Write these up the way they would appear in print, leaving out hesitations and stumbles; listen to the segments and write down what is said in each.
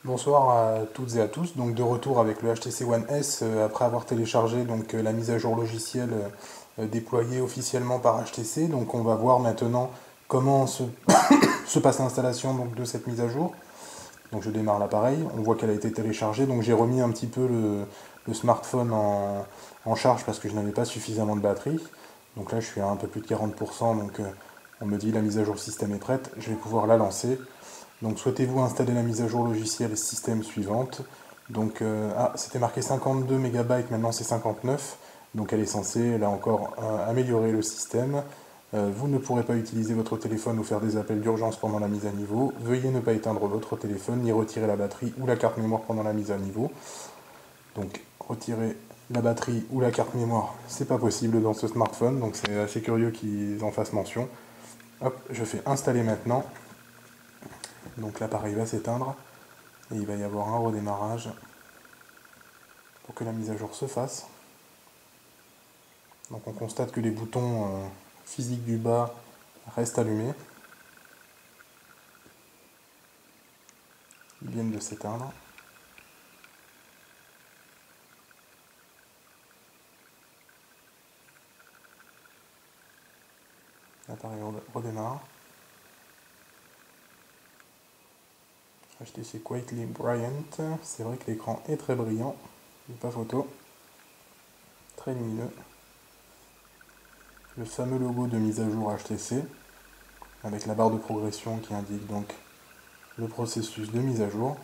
Bonsoir à toutes et à tous, donc de retour avec le HTC One S après avoir téléchargé la mise à jour logicielle déployée officiellement par HTC. Donc on va voir maintenant comment se passe l'installation de cette mise à jour. Donc je démarre l'appareil, on voit qu'elle a été téléchargée, donc j'ai remis un petit peu le smartphone en charge parce que je n'avais pas suffisamment de batterie. Donc là je suis à un peu plus de 40%, on me dit la mise à jour système est prête, je vais pouvoir la lancer. Donc souhaitez-vous installer la mise à jour logicielle système suivante. C'était marqué 52 MB, maintenant c'est 59. Donc elle est censée, là encore, améliorer le système. Vous ne pourrez pas utiliser votre téléphone ou faire des appels d'urgence pendant la mise à niveau. Veuillez ne pas éteindre votre téléphone ni retirer la batterie ou la carte mémoire pendant la mise à niveau. Donc retirer la batterie ou la carte mémoire, c'est pas possible dans ce smartphone, donc c'est assez curieux qu'ils en fassent mention. Hop, je fais installer maintenant. Donc l'appareil va s'éteindre et il va y avoir un redémarrage pour que la mise à jour se fasse. Donc on constate que les boutons physiques du bas restent allumés. Ils viennent de s'éteindre. L'appareil redémarre. HTC Quietly Brilliant. C'est vrai que l'écran est très brillant. Pas photo. Très lumineux. Le fameux logo de mise à jour HTC avec la barre de progression qui indique donc le processus de mise à jour.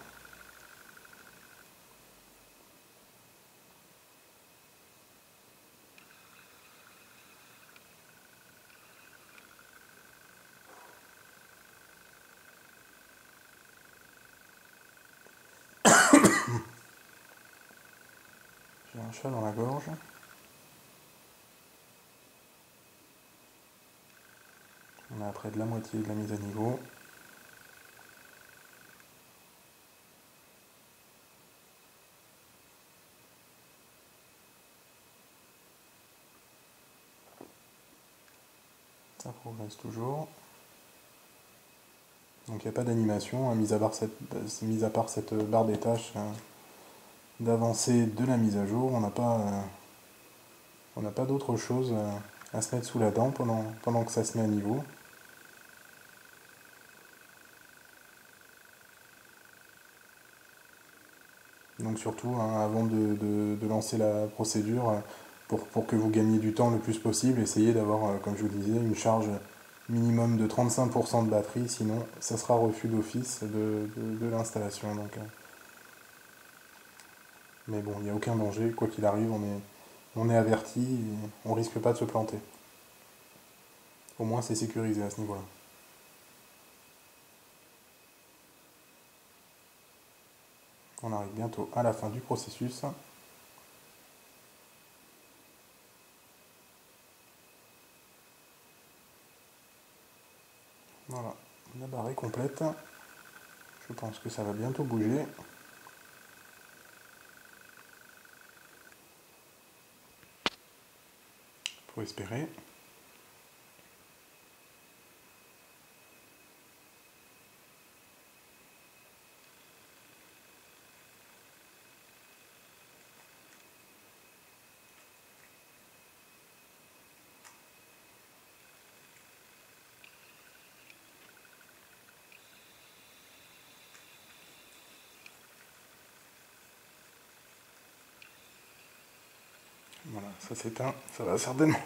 J'ai un chat dans la gorge. On est à près de la moitié de la mise à niveau. Ça progresse toujours. Donc il n'y a pas d'animation, hein, mis à part cette barre des tâches d'avancée de la mise à jour, on n'a pas d'autre chose à se mettre sous la dent pendant que ça se met à niveau. Donc surtout, hein, avant de lancer la procédure, pour que vous gagniez du temps le plus possible, essayez d'avoir, comme je vous disais, une charge minimum de 35% de batterie, sinon ça sera refus d'office de l'installation. Mais bon, il n'y a aucun danger, quoi qu'il arrive, on est averti et on risque pas de se planter. Au moins c'est sécurisé à ce niveau-là. On arrive bientôt à la fin du processus. Voilà, la barre est complète. Je pense que ça va bientôt bouger. Faut espérer. Voilà, ça s'éteint, ça va certainement,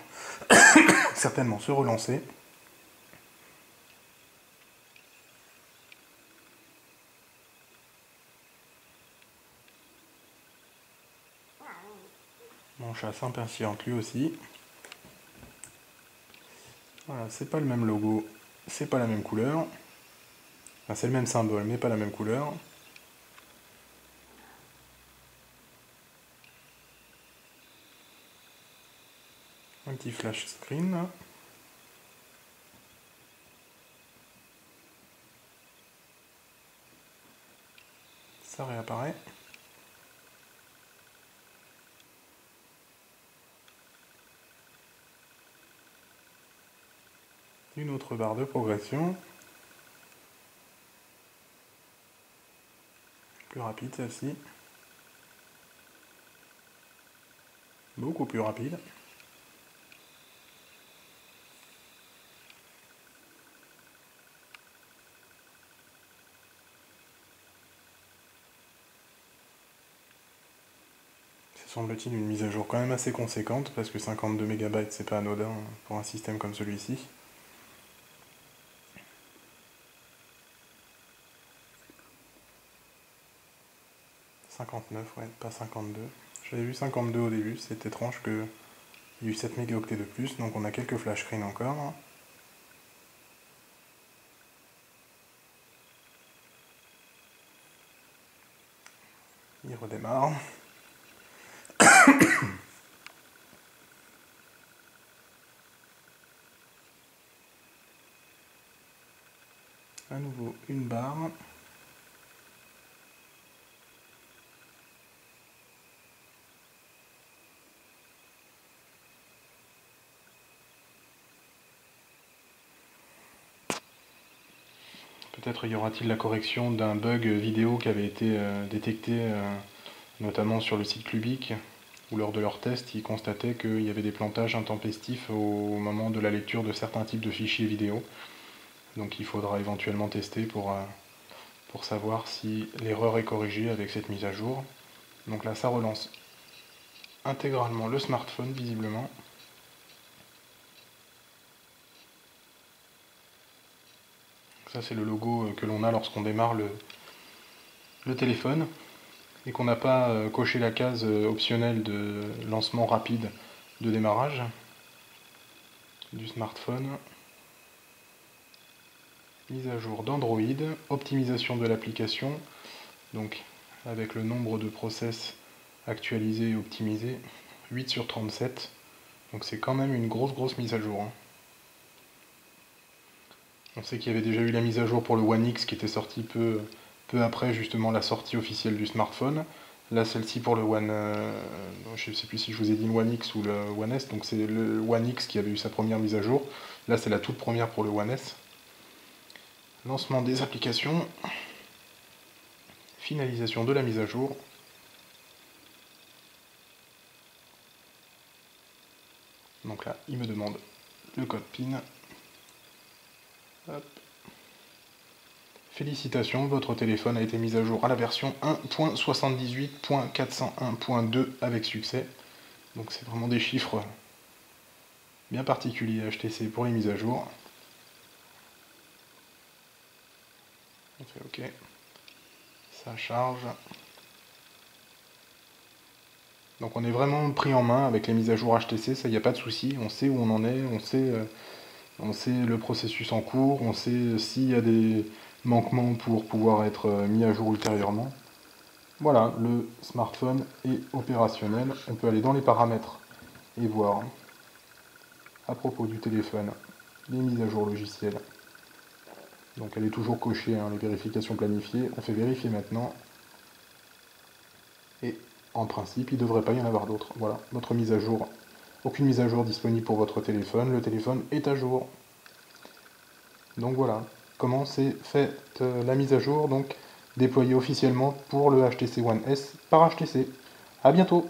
certainement se relancer. Mon chat s'impatiente lui aussi. Voilà, c'est pas le même logo, c'est pas la même couleur. Enfin, c'est le même symbole, mais pas la même couleur. Un petit flash screen. Ça réapparaît. Une autre barre de progression. Plus rapide celle-ci. Beaucoup plus rapide. C'est semble-t-il une mise à jour quand même assez conséquente, parce que 52 MB c'est pas anodin pour un système comme celui-ci. 59, ouais, pas 52. J'avais vu 52 au début, c'est étrange qu'il y ait eu 7 mégaoctets de plus, donc on a quelques flash screens encore. Il redémarre. À nouveau une barre. Peut-être y aura-t-il la correction d'un bug vidéo qui avait été détecté notamment sur le site Clubic, où lors de leur test, ils constataient qu'il y avait des plantages intempestifs au moment de la lecture de certains types de fichiers vidéo. Donc il faudra éventuellement tester pour savoir si l'erreur est corrigée avec cette mise à jour. Donc là, ça relance intégralement le smartphone, visiblement. Ça, c'est le logo que l'on a lorsqu'on démarre le téléphone et qu'on n'a pas coché la case optionnelle de lancement rapide de démarrage du smartphone. Mise à jour d'Android, optimisation de l'application, donc avec le nombre de process actualisés et optimisés, 8 sur 37, donc c'est quand même une grosse mise à jour. On sait qu'il y avait déjà eu la mise à jour pour le One X qui était sorti peu après justement la sortie officielle du smartphone. Là, celle-ci pour le One... je ne sais plus si je vous ai dit le One X ou le One S, donc c'est le One X qui avait eu sa première mise à jour. Là, c'est la toute première pour le One S. Lancement des applications. Finalisation de la mise à jour. Donc là, il me demande le code PIN. Hop. Félicitations, votre téléphone a été mis à jour à la version 1.78.401.2 avec succès. Donc c'est vraiment des chiffres bien particuliers HTC pour les mises à jour. On fait OK. Ça charge. Donc on est vraiment pris en main avec les mises à jour HTC, ça, il n'y a pas de souci. On sait où on en est, on sait le processus en cours, on sait s'il y a des manquements pour pouvoir être mis à jour ultérieurement. Voilà, le smartphone est opérationnel. On peut aller dans les paramètres et voir à propos du téléphone les mises à jour logicielles. Donc elle est toujours cochée, hein, les vérifications planifiées. On fait vérifier maintenant. Et en principe, il ne devrait pas y en avoir d'autres. Voilà, notre mise à jour. Aucune mise à jour disponible pour votre téléphone. Le téléphone est à jour. Donc voilà, comment c'est fait la mise à jour, donc déployée officiellement pour le HTC One S par HTC. A bientôt!